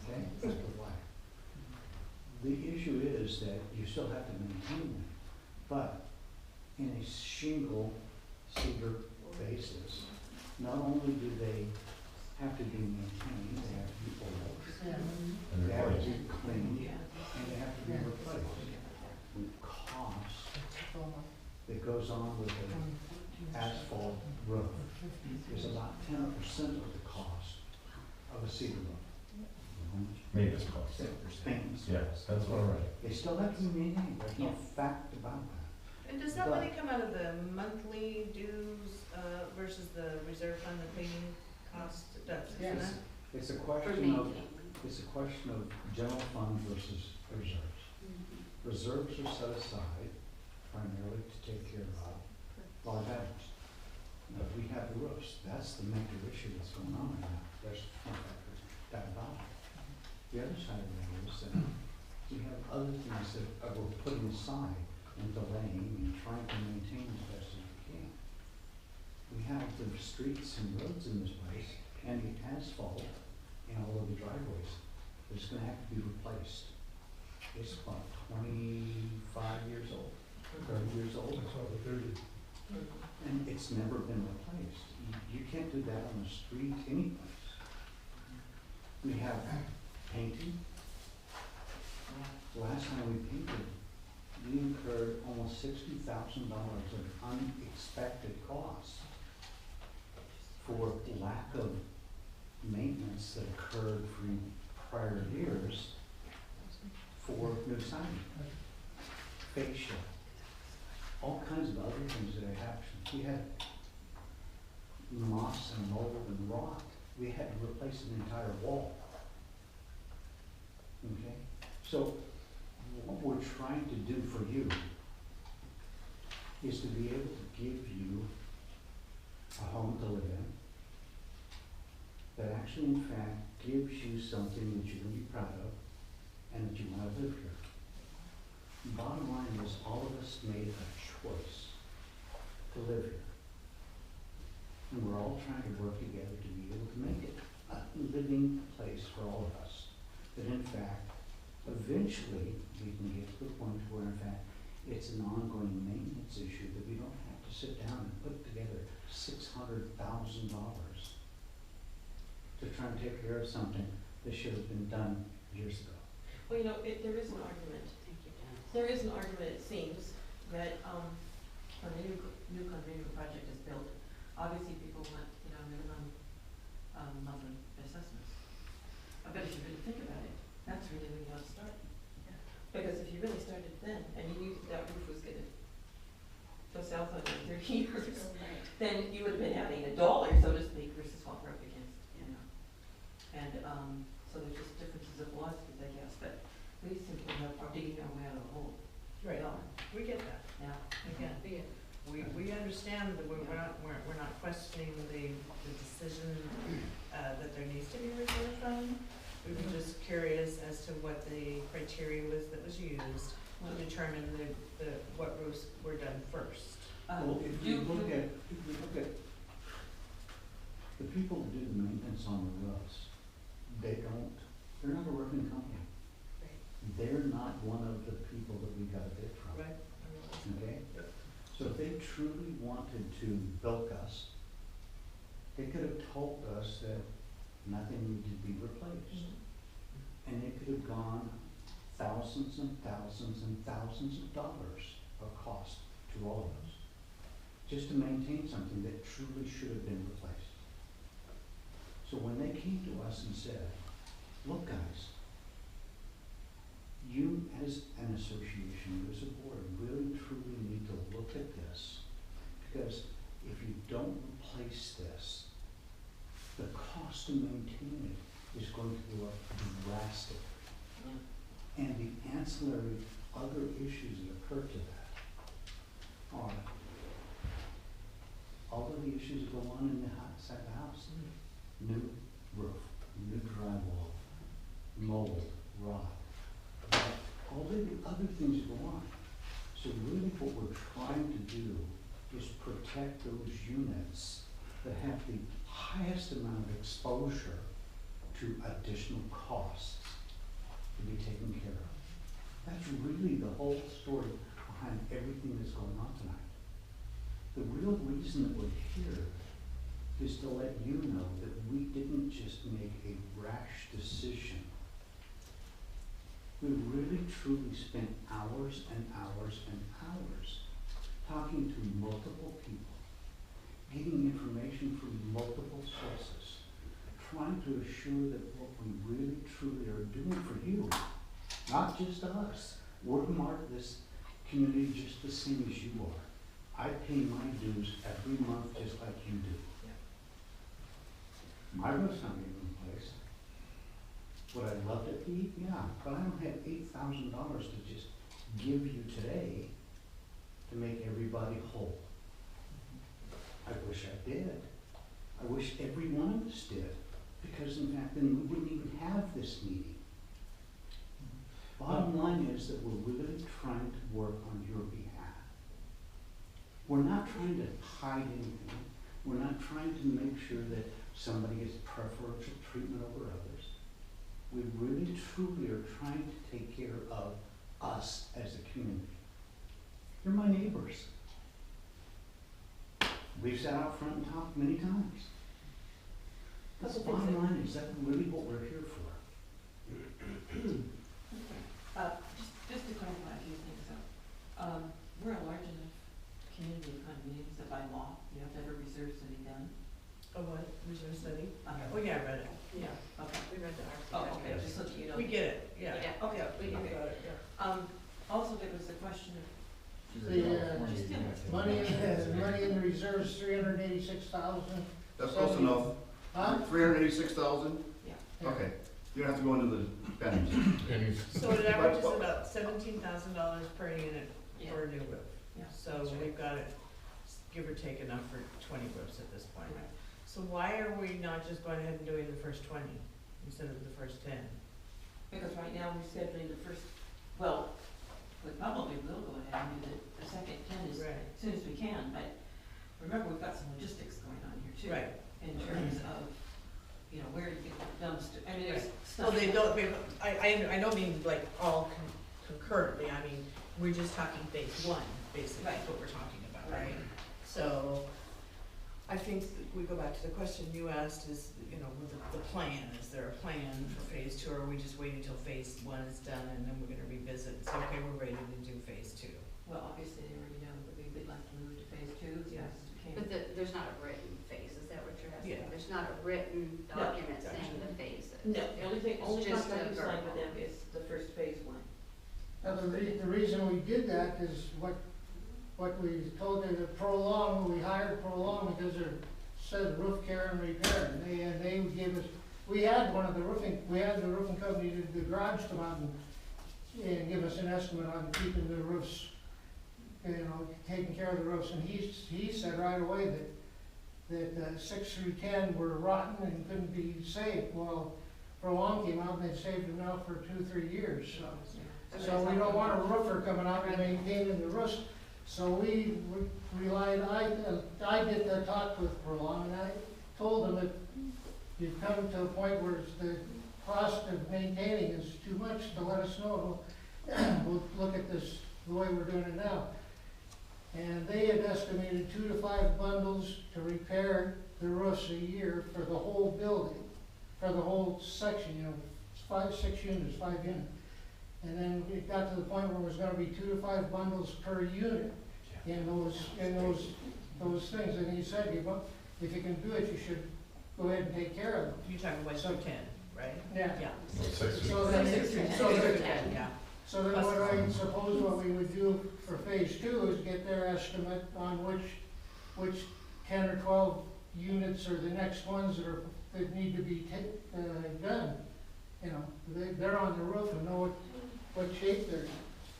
okay? Fact of life. The issue is that you still have to maintain them, but in a shingle cedar basis, not only do they have to be maintained, they have to be oiled, And they have to replaced. be cleaned, and they have to be replaced. The cost that goes on with an asphalt roof is about 10% of the cost of a cedar roof. Maintenance costs. Maintenance. Yes, that's all right. They still have to be maintained, there's no fact about that. And does that money come out of the monthly dues, versus the reserve fund, the cleaning cost? Does, isn't Yes. it? It's a For question of, maintaining. it's a question of general fund versus reserves. Reserves are set aside primarily to take care of live items. Now, if we have the roofs, that's the major issue that's going on right now. There's no doubt about it. The other side of that is that we have other things that we're putting aside and delaying and trying to maintain as best as we can. We have the streets and roads in this place and the asphalt in all of the driveways. It's gonna have to be replaced. It's about 25 years old, 30 years old. That's over 30. And it's never been replaced. You can't do that on the street anyplace. We have painting. Last time we painted, we incurred almost $60,000 of unexpected costs for lack of maintenance that occurred from prior years for new siding, fascia, all kinds of other things that had happened. We had moss and mold and rot. We had to replace an entire wall. Okay? So what we're trying to do for you is to be able to give you a home to live in that actually, in fact, gives you something that you can be proud of and that you want to live here. Bottom line is, all of us made a choice to live here. And we're all trying to work together to be able to make it a living place for all of us. That in fact, eventually, we can get to the point where in fact, it's an ongoing maintenance issue that we don't have to sit down and put together $600,000 to try and take care of something that should have been done years ago. Well, there is an argument There is an argument, it seems, that, when a new condominium project is built, obviously people want, minimum, monthly assessments. But if you really think about it, that's really when you want to start. Because if you really started then, and you knew that roof was gonna go south on you in 30 years, then you would have been having $1, so to speak, versus what we're up against, And, so there's just differences of philosophies, I guess, but we simply are digging our way out of the hole. Right, we get that. Yeah. Again, we understand that we're not questioning the decision, that there needs to be a reserve fund. We were just curious as to what the criteria was that was used to determine what roofs were done first. Well, if we look at the people that do the maintenance on the roofs, they're not a roofing company. They're not one of the people that we got a bid from. Right. Okay? So if they truly wanted to bilk us, they could have told us that nothing needed to be replaced. And it could have gone thousands and thousands and thousands of dollars of cost to all of us, just to maintain something that truly should have been replaced. So when they came to us and said, look guys, you as an association, you as a board, really truly need to look at this, because if you don't replace this, the cost to maintain it is going to go up drastically. And the ancillary other issues that occur to that are all of the issues that go on in the outside the house. New roof, new drywall, mold, rot, all of the other things that go on. So really what we're trying to do is protect those units that have the highest amount of exposure to additional costs to be taken care of. That's really the whole story behind everything that's going on tonight. The real reason that we're here is to let you know that we didn't just make a rash decision. We really truly spent hours and hours and hours talking to multiple people, getting information from multiple sources, trying to assure that what we really truly are doing for you, not just us. We're part of this community just the same as you are. I pay my dues every month just like you do. My roof's not even in place. Would I love it to be? Yeah, but I don't have $8,000 to just give you today to make everybody whole. I wish I did. I wish every one of us did, because in fact then we wouldn't even have this meeting. Bottom line is that we're really trying to work on your behalf. We're not trying to hide anything. We're not trying to make sure that somebody gets preferential treatment over others. We really truly are trying to take care of us as a community. You're my neighbors. We've sat out front and talked many times. That's the bottom line, is that really what we're here for? Just to clarify a few things, we're a large enough community of condominiums that by law, you have to have a reserve study done. A what, reserve study? Okay. Oh, yeah, I read it. Yeah, okay. We read the Oh, article. okay, just so that you know. We get it, yeah. Okay, We okay. got it, yeah. Also, there was a question of, Money in the reserves, $386,000. That's close enough. Huh? 386,000? yeah, Okay, you don't have to go into the pennies. So it averages about $17,000 per unit Yeah. for a new roof. Yeah, So that's right. we've got it, give or take enough for 20 roofs at this point. Right. So why are we not just going ahead and doing the first 20 instead of the first 10? Because right now we're scheduling the first, well, we probably will go ahead and do the second 10 as Right. soon as we can, but remember, we've got some logistics going on here too. Right. In terms of, where you get the dumpster, I mean, there's Well, stuff. they don't, I don't mean like all concurrently, I mean, we're just talking phase one, basically, Right. is what we're talking about, Right. right? So, I think that we go back to the question you asked is, you know, with the plan, is there a plan for phase two, or are we just waiting until phase one is done and then we're gonna revisit and say, okay, we're ready to do phase two? Well, obviously, they already know that we'd like to move to phase two, yes, we can. But there's not a written phase, is that what you're asking? Yeah. There's not a written document saying the phases? No, the only It's just contract a we signed with verbal. them is the first phase one. Now, the reason we did that is what we told them to Prolong, we hired Prolong because it said roof care and repair, and they gave us, we had the roofing company did the garage come out and give us an estimate on keeping the roofs, you know, taking care of the roofs, and he said right away that 6 through 10 were rotten and couldn't be saved. Well, Prolong came out and they saved them now for 2-3 years, so we don't want a roofer coming out and maintaining the roofs. So we relied, I did the talk with Prolong, and I told them that you've come to a point where the cost of maintaining is too much to let us know. We'll look at this the way we're doing it now. And they had estimated 2 to 5 bundles to repair the roofs a year for the whole building, for the whole section, you know, 6 units, 5 units. And then it got to the point where it was gonna be 2 to 5 bundles per unit in those things. And he said, if you can do it, you should go ahead and take care of them. You're talking about 10, right? Yeah. Yeah. So then, Yeah. so then what I suppose what we would do for phase two is get their estimate on which 10 or 12 units are the next ones that need to be done. You know, they're on the roof and know what shape they're in.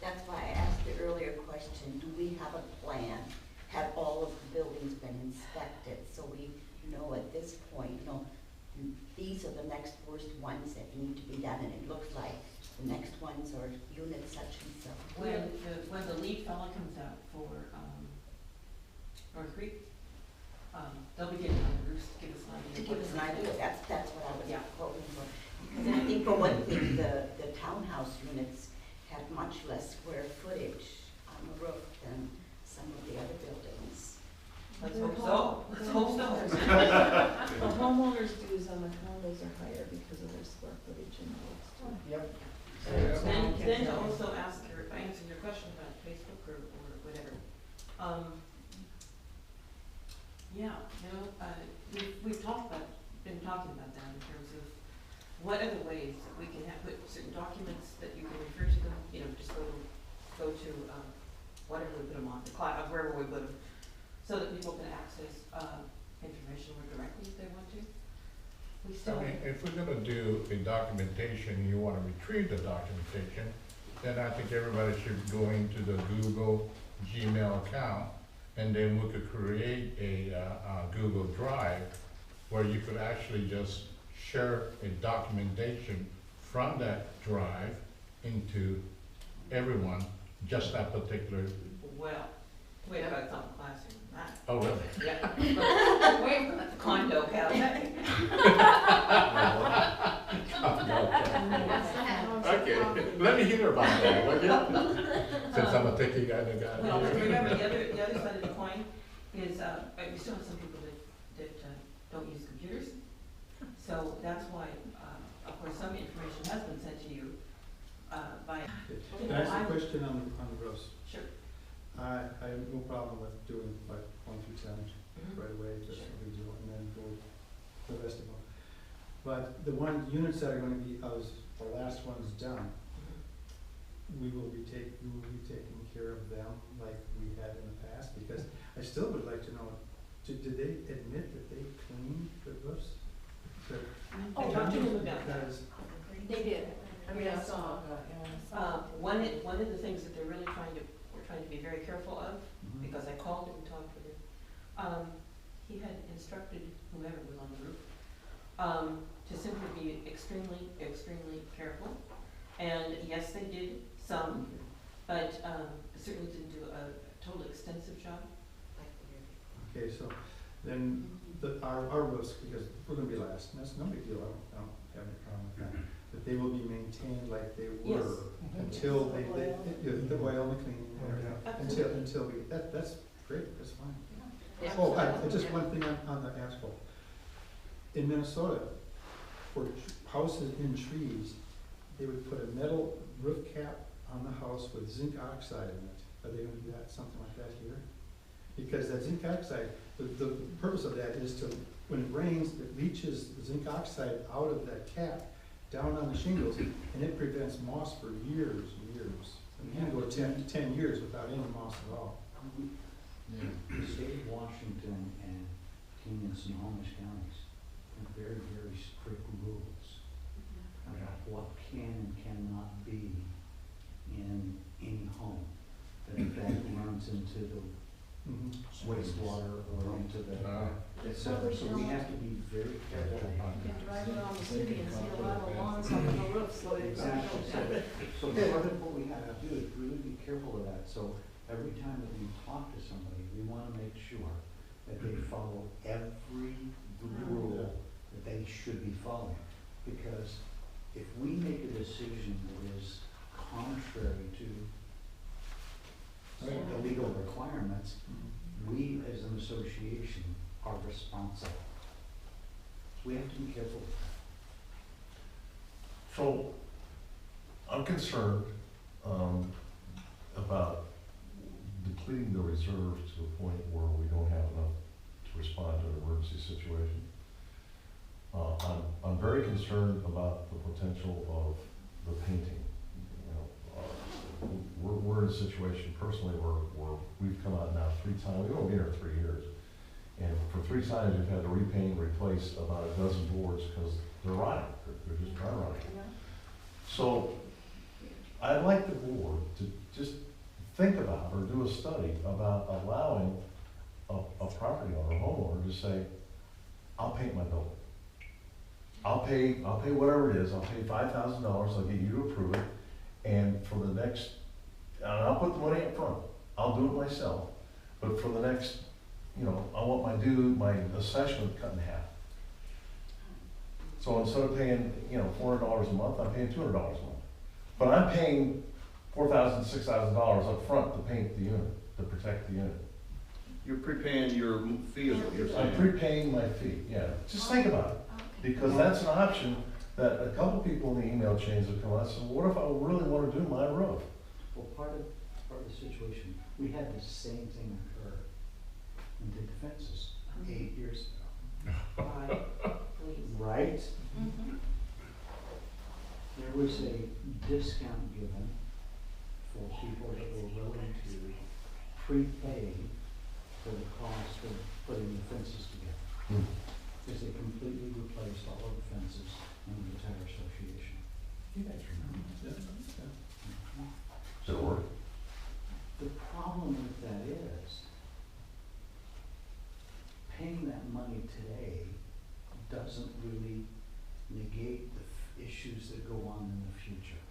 That's why I asked the earlier question, do we have a plan? Have all of the buildings been inspected, so we know at this point, you know, these are the next worst ones that need to be done, and it looks like the next ones are unit such and so. When the lead fella comes out for, North Creek, they'll be getting on the roofs to give us an idea. To give us an idea, that's what I was Yeah. hoping for. Because I think for one thing, the townhouse units have much less square footage on the roof than some of the other buildings. Let's hope so, let's hope so. The homeowners' dues on the condos are higher because of their square footage and roads too. Yep. Then to also answer your question about Facebook or whatever. Yeah, you know, we've been talking about that in terms of what are the ways that we can put certain documents that you can refer to them, you know, just go to whatever we put them on, the cloud, wherever we put them, so that people can access information more directly if they want to. We still. I mean, if we're gonna do a documentation, you wanna retrieve the documentation, then I think everybody should go into the Google Gmail account, and then we could create a Google Drive where you could actually just share a documentation from that drive into everyone, just that particular. Well, wait about something classier than that. Oh, really? Yeah. Wait for the condo cabinet. Okay, let me hear about that, will you? Since I'm a techie guy, the guy. Well, remember, the other side of the coin is, we still have some people that don't use computers. So that's why, of course, some information has been sent to you by. Can I ask a question on the roofs? Sure. I have no problem with doing like 1 through 10 right away, just Sure. what we do, and then go the rest of them. But the units that are gonna be, the last ones done, we will be taking care of them like we had in the past, because I still would like to know, did they admit that they cleaned the roofs? I talked to them about that. Because They did. I mean, I saw, One of the things that we're trying to be very careful of, because I called him and talked with him, he had instructed whoever was on the roof, to simply be extremely, extremely careful. And yes, they did some, but certainly didn't do a totally extensive job. okay, so then our roofs, because we're gonna be last, and that's no big deal, I don't have any problem with that. But they will be maintained like they were Yes. until the oil and the cleaning and everything, Absolutely. until we, that's great, that's fine. Yeah. Oh, just one thing on the asphalt. In Minnesota, for houses in trees, they would put a metal roof cap on the house with zinc oxide in it. Are they gonna do that, something like that here? Because that zinc oxide, the purpose of that is to, when it rains, it leaches the zinc oxide out of that cap down on the shingles, and it prevents moss for years and years. I mean, you can go 10 years without any moss at all. Yeah. The state of Washington and King and Snohomish counties have very, very strict rules about what can and cannot be in any home that in fact runs into the wastewater or into the, et cetera. So we have to be very careful. You can drive around the city and see a lot of lawns up on the roofs. Exactly. So part of what we have to do is really be careful of that. So every time that we talk to somebody, we want to make sure that they follow every rule that they should be following. Because if we make a decision that is contrary to the legal requirements, we as an association are responsible. We have to be careful. So, I'm concerned about depleting the reserves to the point where we don't have enough to respond to an emergency situation. I'm very concerned about the potential of the painting. You know, we're in a situation personally where we've come out now 3 times, we've only been here 3 years. And for 3 times, we've had to repaint and replace about a dozen boards because they're rotting, they're just dry rotting. So I'd like the board to just think about or do a study about allowing a property owner, a homeowner to say, I'll paint my building. I'll pay whatever it is, I'll pay $5,000, I'll get you to approve it, and for the next, and I'll put the money up front, I'll do it myself, but for the next, you know, I want my assessment cut in half. So instead of paying, you know, $400 a month, I'm paying $200 a month. But I'm paying $4,000, $6,000 up front to paint the unit, to protect the unit. You're prepaying your fee, is what you're saying? I'm prepaying my fee, yeah. Just think about it. Because that's an option that a couple people in the email chains have come out and said, well, what if I really want to do my roof? Well, part of the situation, we had the same thing occur in the defenses 8 years ago. Why, please? Right? There was a discount given for people that were willing to prepay for the cost of putting the fences together. Because they completely replaced all of the fences in the entire association. You guys remember? Does it work? The problem with that is, paying that money today doesn't really negate the issues that go on in the future.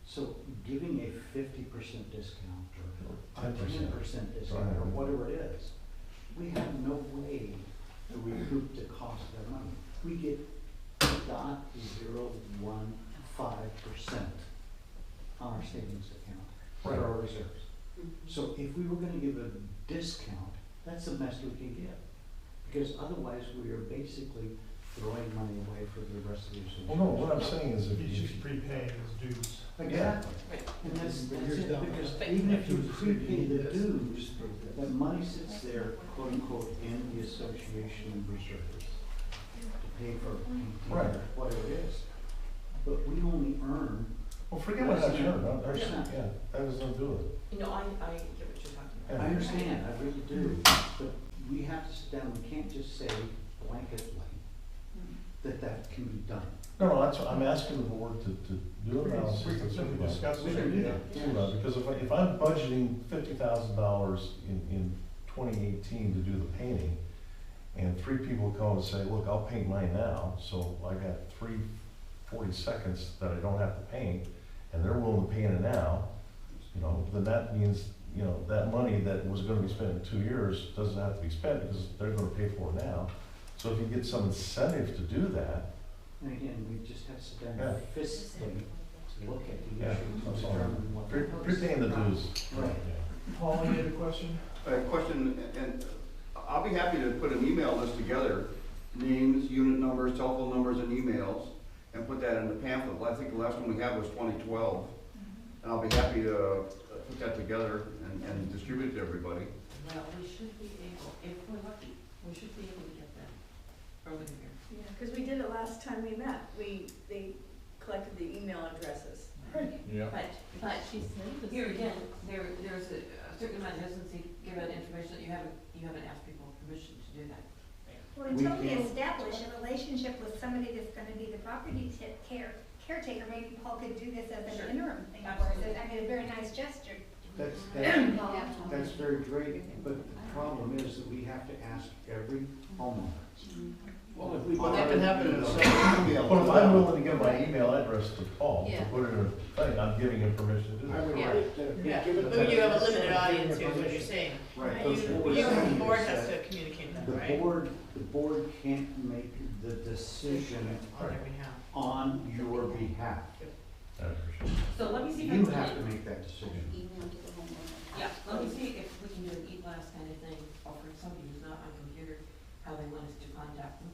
So giving a 50% discount or a 10% discount or whatever it is, we have no way to recoup the cost of that money. We get 0.015% on our savings account for our reserves. So if we were gonna give a discount, that's the best we can give. Because otherwise we are basically throwing money away for the rest of the association. Well, no, what I'm saying is if He's you, just prepaying his dues. Exactly. And that's it, because even if you prepay the dues, that money sits there, quote unquote, in the association reserves to pay for painting or whatever it is. But we only earn. well, forget what I earned, yeah, that has nothing to do with it. You know, I get what you're talking about. I understand, I really do, but we have to sit down, we can't just say blanketly that can be done. No, that's what, I'm asking the board to do an analysis. We can to simply think about it. discuss We it. can do that. Think about it, because if I'm budgeting $50,000 in 2018 to do the painting, and 3 people come and say, look, I'll paint mine now, so I got 40 seconds that I don't have to paint, and they're willing to paint it now, you know, then that means, you know, that money that was gonna be spent in 2 years doesn't have to be spent because they're gonna pay for it now. So if you get some incentive to do that. And again, we just have to sit down Yeah. and fiscally look at the Yeah, issue to that's all. determine what. Prepaying the dues. Right. Paul, you had a question? A question, and I'll be happy to put an email list together, names, unit numbers, telephone numbers, and emails, and put that in the pamphlet. I think the last one we had was 2012. And I'll be happy to put that together and distribute it to everybody. Well, we should be able, if we're lucky, we should be able to get that over here. Yeah, because we did it last time we met. They collected the email addresses. Yeah. But here again, there's a certain amount of hesitancy, give out information that you haven't asked people permission to do that. Well, until we establish a relationship with somebody that's gonna be the property caretaker, maybe Paul could do this as Sure. an interim thing for us. I mean, a very nice gesture. That's very great, but the problem is that we have to ask every homeowner. Well, if we. Well, that can happen in a separate email. Well, if I'm willing to give my email address to Paul, to Yeah. put it in a thing, I'm giving him permission to do I that. would Yeah. like to Yeah, give it but you have a to- limited audience here, is what you're saying. Right. You, What we're you, saying the board is has that to communicate that, The right? board can't make the decision On their behalf. on your behalf. I appreciate it. So let me see if I You can. have to make that decision. Email to the homeowner. Yeah, let me see if we can do an e-blast kind of thing, or for somebody who's not on computer, how they want us to contact them.